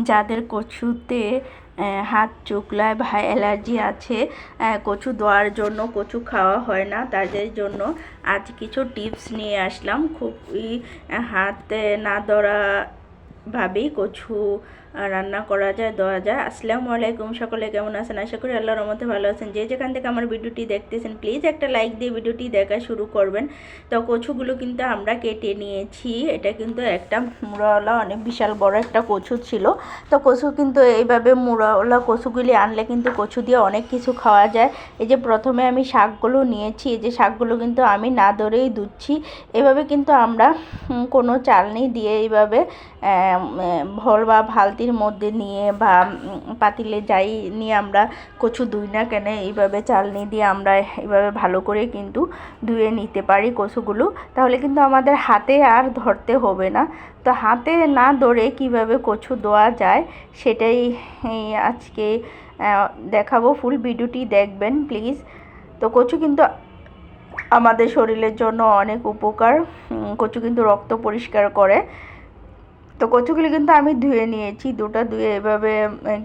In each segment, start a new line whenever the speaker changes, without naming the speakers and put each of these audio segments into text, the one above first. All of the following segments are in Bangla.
যাদের কচুতে হাত চুকলায় বা অ্যালার্জি আছে, কচু দেওয়ার জন্য, কচু খাওয়া হয় না, তাদের জন্য আজ কিছু টিপস নিয়ে আসলাম। খুবই হাতে না ধরা ভাবেই কচু রান্না করা যায়, দেওয়া যায়। আসসালামু আলাইকুম, সকলে কেমন আছেন? আশা করি আল্লাহর রহমতে ভালো আছেন। যে যেখান থেকে আমার ভিডিওটি দেখতেছেন প্লিজ একটা লাইক দিয়ে ভিডিওটি দেখা শুরু করবেন। তো কচুগুলো কিন্তু আমরা কেটে নিয়েছি। এটা কিন্তু একটা মুড়াওয়ালা অনেক বিশাল বড় একটা কচু ছিল। তো কচু কিন্তু এইভাবে মুড়াওয়ালা কচুগুলি আনলে কিন্তু কচু দিয়ে অনেক কিছু খাওয়া যায়। এই যে প্রথমে আমি শাকগুলো নিয়েছি, এই যে শাকগুলো কিন্তু আমি না ধরেই ধুচ্ছি। এভাবে কিন্তু আমরা কোনো চালনি দিয়ে এইভাবে ভল বা বালতির মধ্যে নিয়ে বা পাতিলে যাই নিয়ে আমরা কচু ধুই না কেন, এইভাবে চালনি দিয়ে আমরা এইভাবে ভালো করে কিন্তু ধুয়ে নিতে পারি কচুগুলো। তাহলে কিন্তু আমাদের হাতে আর ধরতে হবে না। তো হাতে না ধরে কিভাবে কচু ধোয়া যায় সেটাই আজকে দেখাবো। ফুল ভিডিওটি দেখবেন প্লিজ। তো কচু কিন্তু আমাদের শরীরের জন্য অনেক উপকার। কচু কিন্তু রক্ত পরিষ্কার করে। তো কচুগুলি কিন্তু আমি ধুয়ে নিয়েছি, দুটো ধুয়ে এভাবে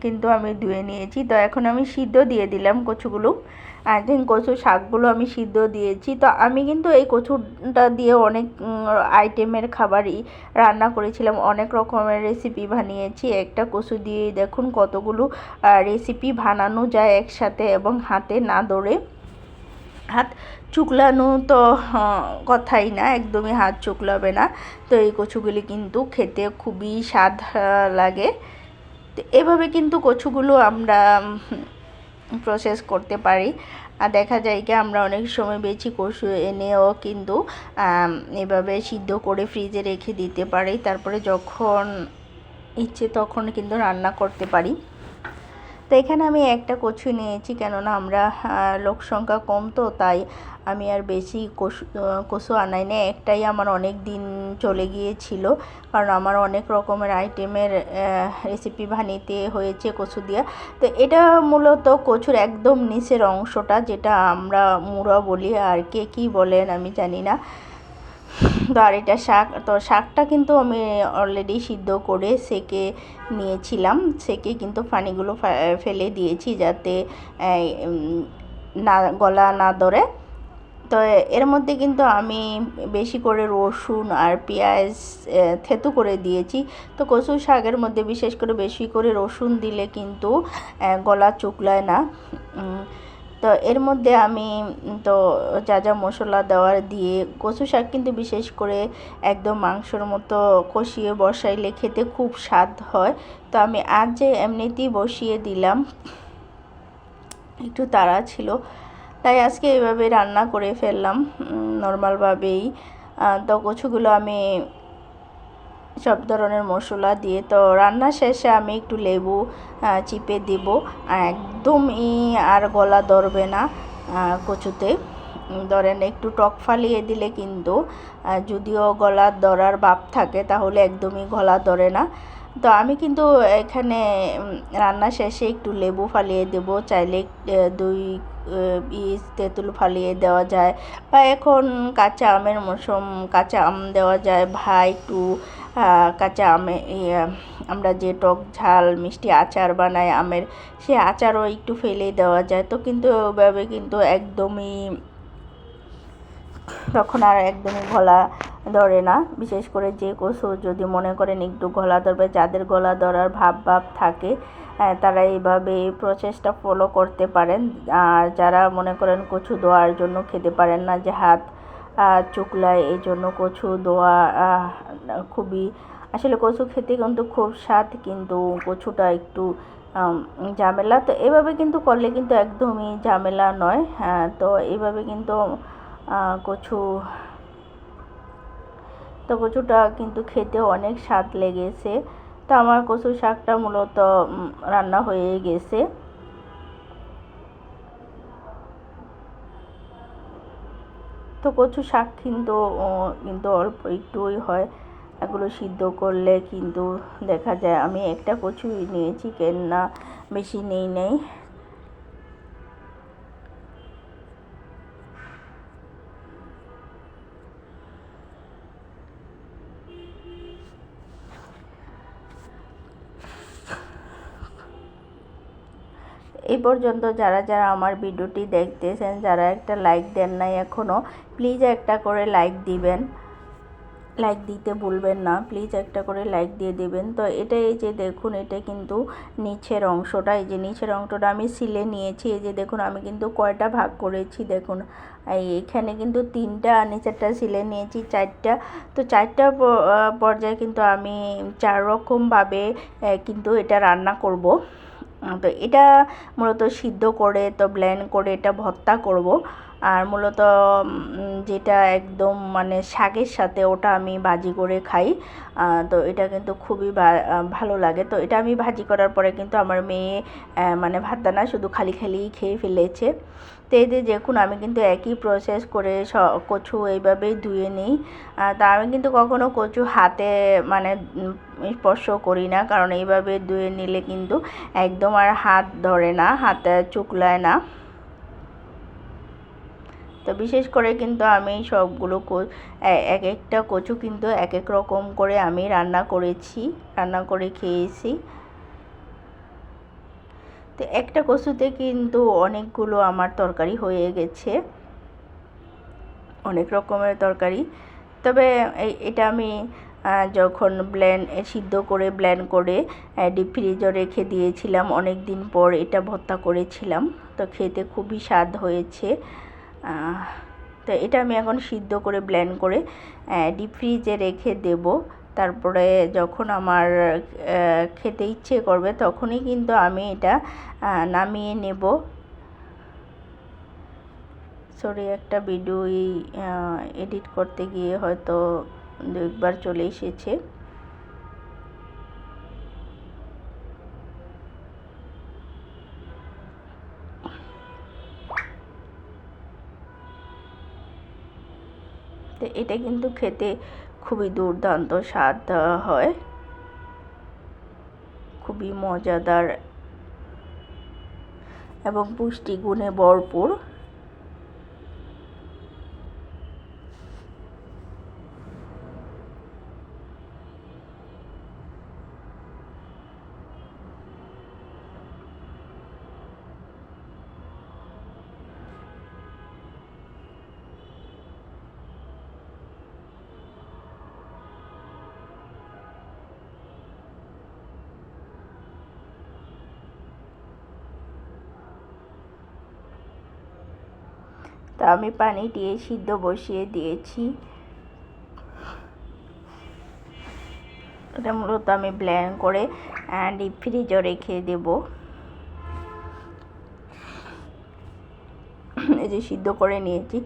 কিন্তু আমি ধুয়ে নিয়েছি। তো এখন আমি সিদ্ধ দিয়ে দিলাম কচুগুলো। আই থিঙ্ক কচু শাকগুলো আমি সিদ্ধ দিয়েছি। তো আমি কিন্তু এই কচুটা দিয়ে অনেক আইটেমের খাবারই রান্না করেছিলাম, অনেক রকমের রেসিপি বানিয়েছি। একটা কচু দিয়ে দেখুন কতগুলো রেসিপি বানানো যায় একসাথে এবং হাতে না ধরে। হাত চুকলানো তো কথাই না, একদমই হাত চুকলাবে না। তো এই কচুগুলি কিন্তু খেতে খুবই স্বাদ লাগে। তো এভাবে কিন্তু কচুগুলো আমরা প্রসেস করতে পারি। আর দেখা যায় কি আমরা অনেক সময় বেশি কচু এনেও কিন্তু এভাবে সিদ্ধ করে ফ্রিজে রেখে দিতে পারি, তারপরে যখন ইচ্ছে তখন কিন্তু রান্না করতে পারি। তো এখানে আমি একটা কচু নিয়েছি, কেননা আমরা লোক সংখ্যা কম, তো তাই আমি আর বেশি কচু আনাই না। একটাই আমার অনেক দিন চলে গিয়েছিল, কারণ আমার অনেক রকমের আইটেমের রেসিপি বানাতে হয়েছে কচু দিয়ে। তো এটা মূলত কচুর একদম নিচের অংশটা, যেটা আমরা মুড়া বলি, আর কে কী বলেন আমি জানি না। তো আর এটা শাক, তো শাকটা কিন্তু আমি অলরেডি সিদ্ধ করে সেকে নিয়েছিলাম। সেকে কিন্তু পানিগুলো ফেলে দিয়েছি যাতে না গলা না ধরে। তো এর মধ্যে কিন্তু আমি বেশি করে রসুন আর পেঁয়াজ থেতু করে দিয়েছি। তো কচু শাকের মধ্যে বিশেষ করে বেশি করে রসুন দিলে কিন্তু গলা চুকলায় না। তো এর মধ্যে আমি তো যা যা মশলা দেওয়ার দিয়ে, কচু শাক কিন্তু বিশেষ করে একদম মাংসর মতো কষিয়ে বসাইলে খেতে খুব স্বাদ হয়। তো আমি আজ যে এমনিতেই বসিয়ে দিলাম, একটু তাড়া ছিল তাই আজকে এইভাবে রান্না করে ফেললাম নর্মালভাবেই। তো কচুগুলো আমি সব ধরনের মশলা দিয়ে, তো রান্না শেষে আমি একটু লেবু চিপে দেব। একদমই আর গলা ধরবে না কচুতে। ধরেন একটু টক ফালিয়ে দিলে কিন্তু যদিও গলা ধরার ভাব থাকে, তাহলে একদমই গলা ধরে না। তো আমি কিন্তু এখানে রান্না শেষে একটু লেবু ফালিয়ে দেব, চাইলে 2 পিস তেঁতুল ফালিয়ে দেওয়া যায়, বা এখন কাঁচা আমের মৌসুম, কাঁচা আম দেওয়া যায়, বা একটু কাঁচা আমে আমরা যে টক ঝাল মিষ্টি আচার বানাই আমের, সে আচারও একটু ফেলে দেওয়া যায়। তো কিন্তু ওইভাবে কিন্তু একদমই তখন আর একদমই গলা ধরে না। বিশেষ করে যে কচু যদি মনে করেন একটু গলা ধরবে, যাদের গলা ধরার ভাব থাকে তারা এইভাবে প্রসেসটা ফলো করতে পারেন। আর যারা মনে করেন কচু ধোয়ার জন্য খেতে পারেন না, যে হাত চুকলায়, এই জন্য কচু ধোয়া খুবই, আসলে কচু খেতে কিন্তু খুব স্বাদ, কিন্তু কচুটা একটু ঝামেলা। তো এভাবে কিন্তু করলে কিন্তু একদমই ঝামেলা নয়। তো এইভাবে কিন্তু কচু, তো কচুটা কিন্তু খেতে অনেক স্বাদ লেগেছে। তো আমার কচু শাকটা মূলত রান্না হয়ে গেছে। তো কচু শাক কিন্তু অল্প একটুই হয়, এগুলো সিদ্ধ করলে কিন্তু দেখা যায়। আমি একটা কচু নিয়েছি, কেননা বেশি নেই। এই পর্যন্ত যারা যারা আমার ভিডিওটি দেখতেছেন, যারা একটা লাইক দেন নাই এখনও, প্লিজ একটা করে লাইক দিবেন, লাইক দিতে ভুলবেন না, প্লিজ একটা করে লাইক দিয়ে দেবেন। তো এটা এই যে দেখুন, এটা কিন্তু নিচের অংশটা, এই যে নিচের অংশটা আমি সিলে নিয়েছি। এই যে দেখুন আমি কিন্তু কয়টা ভাগ করেছি দেখুন, এখানে কিন্তু 3টা, নিচেরটা সিলে নিয়েছি 4টা। তো 4টা পর্যায়ে কিন্তু আমি 4 রকমভাবে কিন্তু এটা রান্না করব। তো এটা মূলত সিদ্ধ করে, তো ব্লেন্ড করে এটা ভর্তা করব। আর মূলত যেটা একদম মানে শাকের সাথে, ওটা আমি ভাজি করে খাই। তো এটা কিন্তু খুবই ভালো লাগে। তো এটা আমি ভাজি করার পরে কিন্তু আমার মেয়ে মানে ভাত না, শুধু খালি খালিই খেয়ে ফেলেছে। তো এই যে দেখুন আমি কিন্তু একই প্রসেস করে কচু এইভাবেই ধুয়ে নিই। তা আমি কিন্তু কখনো কচু হাতে মানে স্পর্শ করি না, কারণ এইভাবে ধুয়ে নিলে কিন্তু একদম আর হাত ধরে না, হাতে চুকলায় না। তো বিশেষ করে কিন্তু আমি সবগুলো এক একটা কচু কিন্তু এক এক রকম করে আমি রান্না করে খেয়েছি। তো একটা কচুতে কিন্তু অনেকগুলো আমার তরকারি হয়ে গেছে, অনেক রকমের তরকারি। তবে এটা আমি যখন সিদ্ধ করে ব্লেন্ড করে ডিপ ফ্রিজে রেখে দিয়েছিলাম, অনেক দিন পর এটা ভর্তা করেছিলাম। তো খেতে খুবই স্বাদ হয়েছে। তো এটা আমি এখন সিদ্ধ করে ব্লেন্ড করে ডিপ ফ্রিজে রেখে দেব। তারপরে যখন আমার খেতে ইচ্ছে করবে তখনই কিন্তু আমি এটা নামিয়ে নেব। সরি, একটা ভিডিও এডিট করতে গিয়ে হয়তো 2বার চলে এসেছে। তো এটা কিন্তু খেতে খুবই দুর্দান্ত স্বাদ হয়, খুবই মজাদার এবং পুষ্টিগুণে ভরপুর। তা আমি পানি দিয়ে সিদ্ধ বসিয়ে দিয়েছি। এটা মূলত আমি ব্লেন্ড করে ডিপ ফ্রিজে রেখে দেব। এই যে সিদ্ধ করে নিয়েছি,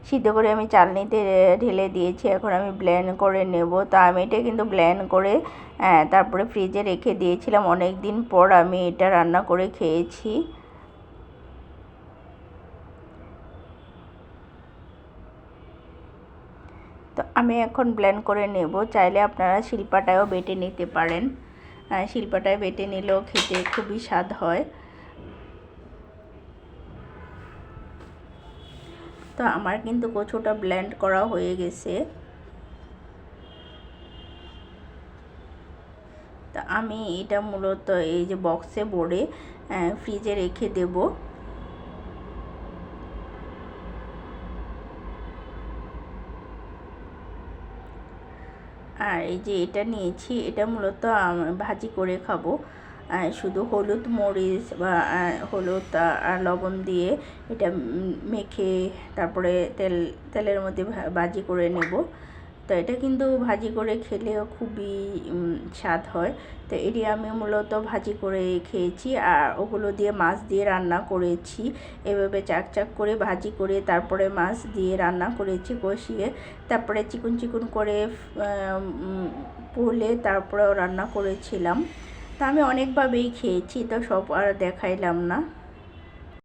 সিদ্ধ করে আমি চালনিতে ঢেলে দিয়েছি। এখন আমি ব্লেন্ড করে নেব। তো আমি এটা কিন্তু ব্লেন্ড করে তারপরে ফ্রিজে রেখে দিয়েছিলাম, অনেক দিন পর আমি এটা রান্না করে খেয়েছি। তো আমি এখন ব্লেন্ড করে নেব। চাইলে আপনারা শিলপাটায়ও বেটে নিতে পারেন, শিলপাটায় বেটে নিলেও খেতে খুবই স্বাদ হয়। তো আমার কিন্তু কচুটা ব্লেন্ড করা হয়ে গেছে। তা আমি এটা মূলত এই যে বক্সে ভরে ফ্রিজে রেখে দেব। আর এই যে এটা নিয়েছি, এটা মূলত ভাজি করে খাবো। শুধু হলুদ মরিচ বা হলুদ আর লবণ দিয়ে এটা মেখে তারপরে তেলের মধ্যে ভাজি করে নেব। তো এটা কিন্তু ভাজি করে খেলেও খুবই স্বাদ হয়। তো এটি আমি মূলত ভাজি করে খেয়েছি, আর ওগুলো দিয়ে মাছ দিয়ে রান্না করেছি। এভাবে চাক করে ভাজি করে তারপরে মাছ দিয়ে রান্না করেছি কষিয়ে, তারপরে চিকন চিকন করে পুলে তারপরেও রান্না করেছিলাম। তা আমি অনেকভাবেই খেয়েছি, তো সব আর দেখাইলাম না।